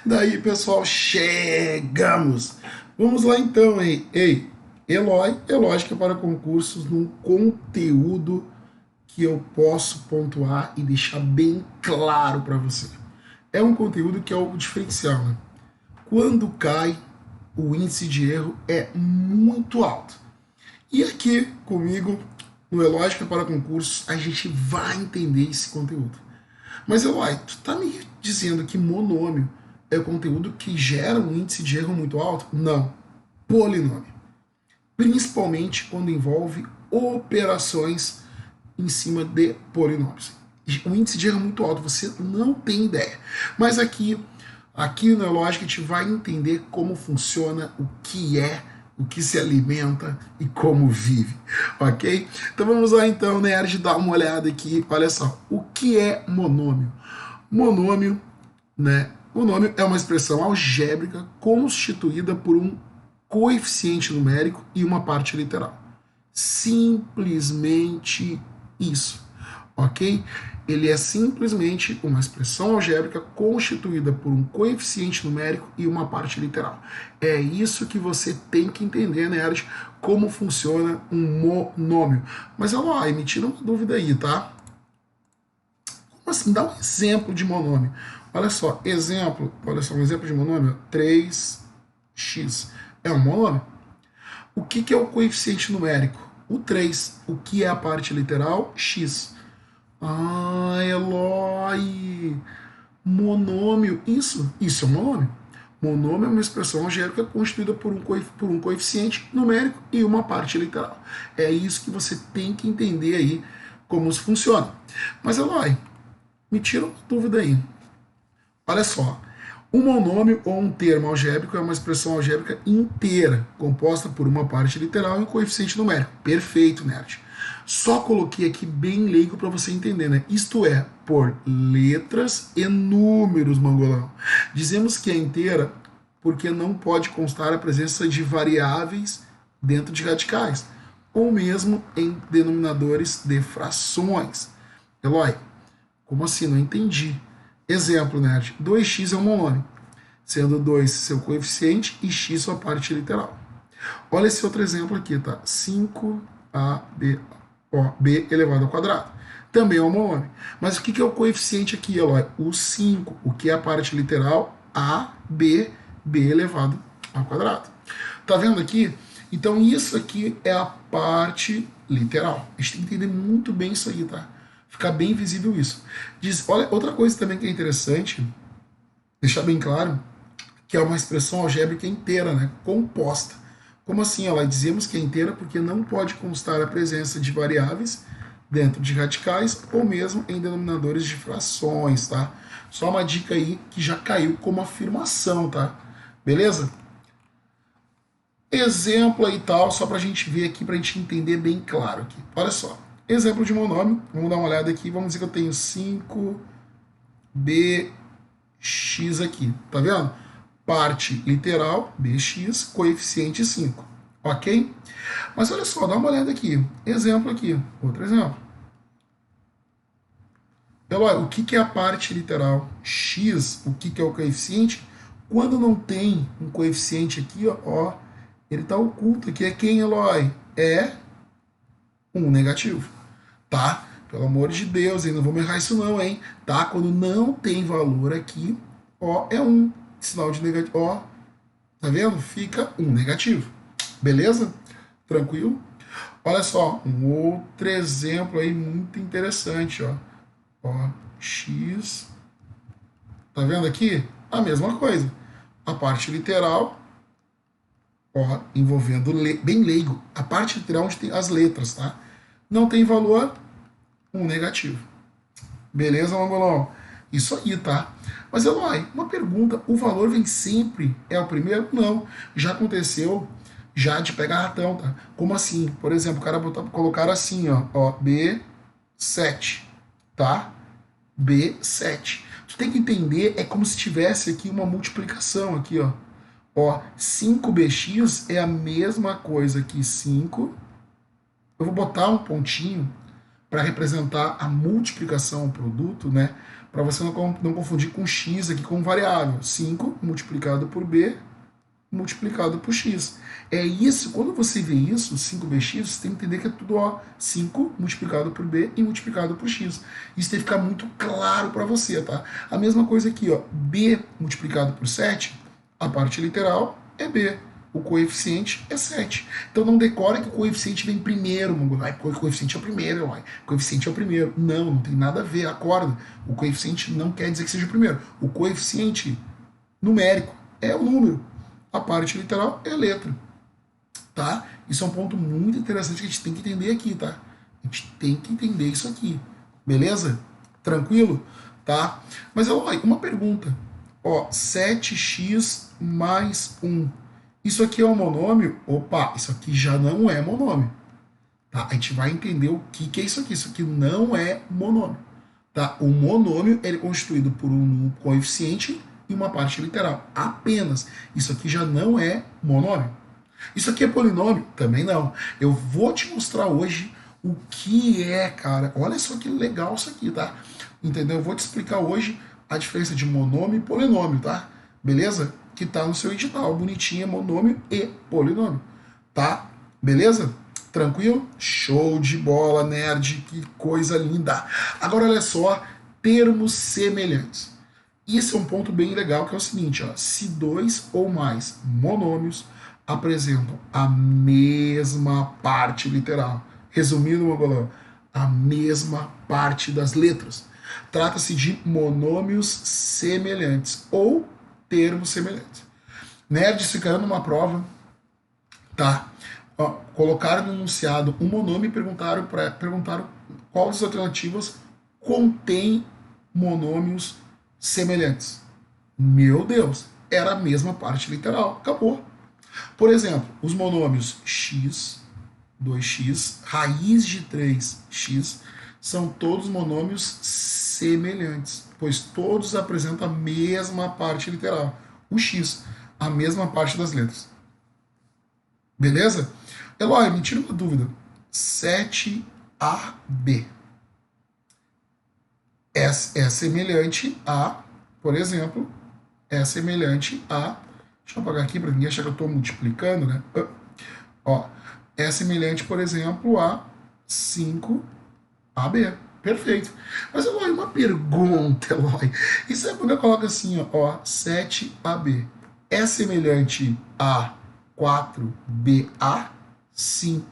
Daí, pessoal, chegamos! Vamos lá então, hein? Ei, Eloy é lógica para concursos num conteúdo que eu posso pontuar e deixar bem claro para você. É um conteúdo que é o diferencial, né? Quando cai, o índice de erro é muito alto. E aqui comigo, no Elógica para Concursos, a gente vai entender esse conteúdo. Mas Eloy, tu tá me dizendo que monômio é conteúdo que gera um índice de erro muito alto? Não. Polinômio. Principalmente quando envolve operações em cima de polinômios. O índice de erro é muito alto, você não tem ideia. Mas aqui no Lógica a gente vai entender como funciona, o que se alimenta e como vive, ok? Então vamos lá então, nerd, dar uma olhada aqui. Olha só, o que é monômio? Monômio, né? Monômio é uma expressão algébrica constituída por um coeficiente numérico e uma parte literal. Simplesmente isso, ok? Ele é simplesmente uma expressão algébrica constituída por um coeficiente numérico e uma parte literal. É isso que você tem que entender, nerd, como funciona um monômio. Mas, Eloy, me tira uma dúvida aí, tá? Como assim? Dá um exemplo de monômio. Olha só, um exemplo de monômio, 3x. É um monômio? O que é o coeficiente numérico? O 3. O que é a parte literal? X. Ah, Eloy! Monômio. Isso é um monômio. Monômio é uma expressão algébrica constituída por um coeficiente numérico e uma parte literal. É isso que você tem que entender aí como isso funciona. Mas, Eloy, me tira uma dúvida aí. Olha só, um monômio ou um termo algébrico é uma expressão algébrica inteira, composta por uma parte literal e um coeficiente numérico. Perfeito, nerd. Só coloquei aqui bem leigo para você entender, né? Isto é, por letras e números, mangolão. Dizemos que é inteira porque não pode constar a presença de variáveis dentro de radicais, ou mesmo em denominadores de frações. Eloy, como assim? Não entendi. Exemplo, nerd. 2x é um monômio, sendo 2 seu coeficiente e x sua parte literal. Olha esse outro exemplo aqui, tá? 5ab elevado ao quadrado. Também é um monômio. Mas o que é o coeficiente aqui, Eloy? O 5, o que é a parte literal? b elevado ao quadrado. Tá vendo aqui? Então isso aqui é a parte literal. A gente tem que entender muito bem isso aí, tá? Ficar bem visível isso. Olha, outra coisa também que é interessante, deixar bem claro, que é uma expressão algébrica inteira, né? Composta. Como assim? Ela dizemos que é inteira porque não pode constar a presença de variáveis dentro de radicais ou mesmo em denominadores de frações, tá? Só uma dica aí que já caiu como afirmação, tá? Beleza? Exemplo aí tal, só pra gente ver aqui, pra gente entender bem claro aqui. Olha só. Exemplo de monômio, vamos dar uma olhada aqui, vamos dizer que eu tenho 5bx aqui, tá vendo? Parte literal, bx, coeficiente 5, ok? Mas olha só, dá uma olhada aqui, exemplo aqui, outro exemplo. Eloy, o que é a parte literal? X, o que é o coeficiente? Quando não tem um coeficiente aqui, ó, ele está oculto aqui, é quem, Eloy? É um negativo. Tá? Pelo amor de Deus, hein? Não vamos errar isso não, hein? Tá? Quando não tem valor aqui, ó, é um sinal de negativo. Ó, tá vendo? Fica um negativo. Beleza? Tranquilo? Olha só, um outro exemplo aí muito interessante, ó. Ó, x. Tá vendo aqui? A mesma coisa. A parte literal, ó, envolvendo bem leigo. A parte literal onde tem as letras, tá? Não tem valor, um negativo. Beleza, Mangolão? Isso aí, tá? Mas, Eloy, uma pergunta: o valor vem sempre? É o primeiro? Não. Já aconteceu já de pegar ratão, tá? Como assim? Por exemplo, o cara colocar assim, ó, B7, tá? B7. Tu tem que entender, é como se tivesse aqui uma multiplicação aqui, ó. Ó, 5bx é a mesma coisa que 5. Eu vou botar um pontinho para representar a multiplicação ao produto, né? Para você não confundir com x aqui com variável. 5 multiplicado por b multiplicado por x. É isso, quando você vê isso, 5bx, você tem que entender que é tudo, ó, 5 multiplicado por b e multiplicado por x. Isso tem que ficar muito claro para você, tá? A mesma coisa aqui, ó, b multiplicado por 7, a parte literal é b. O coeficiente é 7. Então não decore que o coeficiente vem primeiro, o coeficiente é o primeiro, o coeficiente é o primeiro. Não tem nada a ver, acorda. O coeficiente não quer dizer que seja o primeiro. O coeficiente numérico é o número. A parte literal é a letra, tá? Isso é um ponto muito interessante que a gente tem que entender aqui, tá? A gente tem que entender isso aqui, beleza? Tranquilo? Tá? Mas, ó, uma pergunta. Ó, 7x mais 1. Isso aqui é um monômio? Opa, isso aqui já não é monômio. Tá? A gente vai entender o que é isso aqui. Isso aqui não é monômio. Tá? O monômio ele é constituído por um coeficiente e uma parte literal. Apenas. Isso aqui já não é monômio. Isso aqui é polinômio? Também não. Eu vou te mostrar hoje o que é, cara. Olha só que legal isso aqui, tá? Entendeu? Eu vou te explicar hoje a diferença de monômio e polinômio, tá? Beleza? Que tá no seu edital. Bonitinho, é monômio e polinômio. Tá? Beleza? Tranquilo? Show de bola, nerd. Que coisa linda. Agora, olha só. Termos semelhantes. Isso é um ponto bem legal, que é o seguinte, ó, se dois ou mais monômios apresentam a mesma parte literal, resumindo, Mongolão, a mesma parte das letras, trata-se de monômios semelhantes ou termos semelhantes. Nerds ficaram numa prova, tá? Ó, colocaram no enunciado um monômio e perguntaram qual das alternativas contém monômios semelhantes. Meu Deus, era a mesma parte literal. Acabou. Por exemplo, os monômios x, 2x, raiz de 3x, são todos monômios semelhantes, pois todos apresentam a mesma parte literal. O x, a mesma parte das letras. Beleza? Eloy, me tira uma dúvida. 7AB é semelhante a, por exemplo, é semelhante a, deixa eu apagar aqui para ninguém achar que eu estou multiplicando, né? Ó, é semelhante, por exemplo, a 5AB. Perfeito. Mas, Eloy, uma pergunta, Eloy. Isso é quando eu coloco assim, ó, 7AB. É semelhante a 4BA? Sim.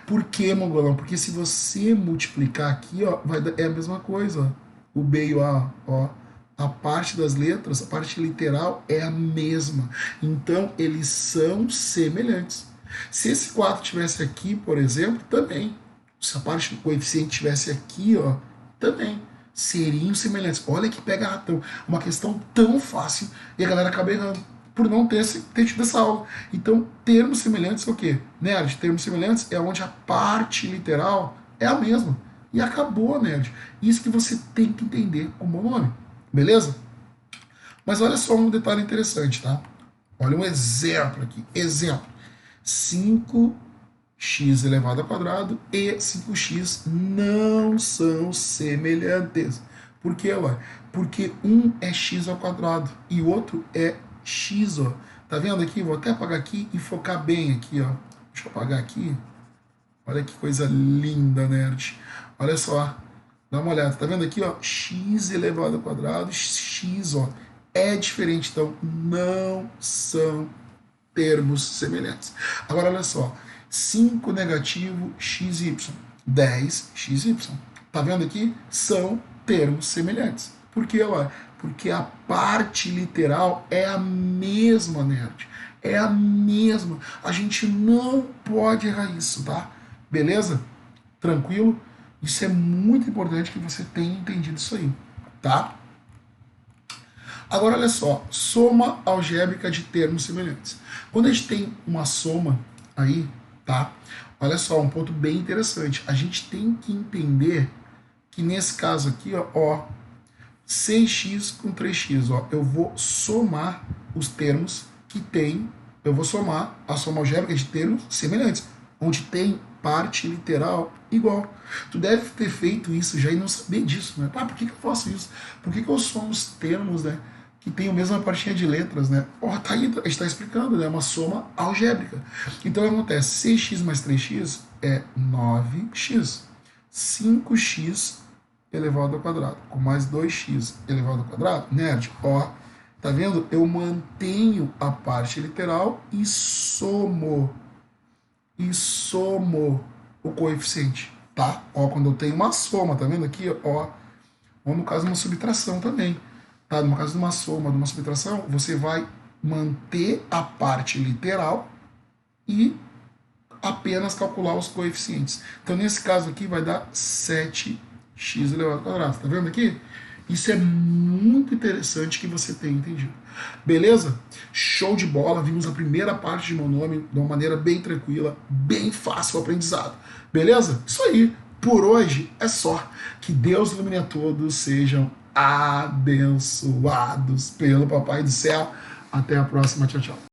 Por que, Mongolão? Porque se você multiplicar aqui, ó, é a mesma coisa, ó. O B e o A, ó, a parte das letras, a parte literal é a mesma. Então, eles são semelhantes. Se esse 4 tivesse aqui, por exemplo, também. Se a parte do coeficiente tivesse aqui, ó, também. Seriam semelhantes. Olha que pega ratão. Uma questão tão fácil e a galera acaba errando por não ter tido essa aula. Então, termos semelhantes é o quê? Nerd, termos semelhantes é onde a parte literal é a mesma. E acabou, nerd. Isso que você tem que entender como nome. Beleza? Mas olha só um detalhe interessante, tá? Olha um exemplo aqui. Exemplo. 5x elevado ao quadrado e 5x não são semelhantes. Por quê, ué? Porque um é x ao quadrado e o outro é x, ó. Tá vendo aqui? Vou até apagar aqui e focar bem aqui, ó. Deixa eu apagar aqui. Olha que coisa linda, nerd. Olha só, dá uma olhada, tá vendo aqui, ó, x elevado ao quadrado, x, ó, é diferente, então não são termos semelhantes. Agora, olha só, 5 negativo xy, 10xy, tá vendo aqui? São termos semelhantes. Por quê, ó? Porque a parte literal é a mesma, nerd, é a mesma. A gente não pode errar isso, tá? Beleza? Tranquilo? Isso é muito importante que você tenha entendido isso aí, tá? Agora, olha só, soma algébrica de termos semelhantes. Quando a gente tem uma soma aí, tá? Olha só, um ponto bem interessante. A gente tem que entender que nesse caso aqui, ó 6x com 3x, ó, eu vou somar os termos que tem, eu vou somar a soma algébrica de termos semelhantes, onde tem parte literal igual. Tu deve ter feito isso já e não saber disso, né? Por que eu faço isso? Por que eu somo os termos, né, que tem a mesma partinha de letras, né? Tá aí, a gente está explicando, né? Uma soma algébrica. Então, o que acontece? 6x mais 3x é 9x. 5x elevado ao quadrado, com mais 2x elevado ao quadrado, nerd, ó, tá vendo? Eu mantenho a parte literal e somo o coeficiente, tá? Ó, quando eu tenho uma soma, tá vendo aqui, ó, ou no caso uma subtração também, tá? No caso de uma soma, de uma subtração, você vai manter a parte literal e apenas calcular os coeficientes. Então, nesse caso aqui, vai dar 7x elevado ao quadrado. Tá vendo aqui? Isso é muito interessante que você tenha entendido. Beleza? Show de bola. Vimos a primeira parte de monômio de uma maneira bem tranquila, bem fácil o aprendizado. Beleza? Isso aí. Por hoje é só. Que Deus ilumine a todos. Sejam abençoados pelo Papai do Céu. Até a próxima. Tchau, tchau.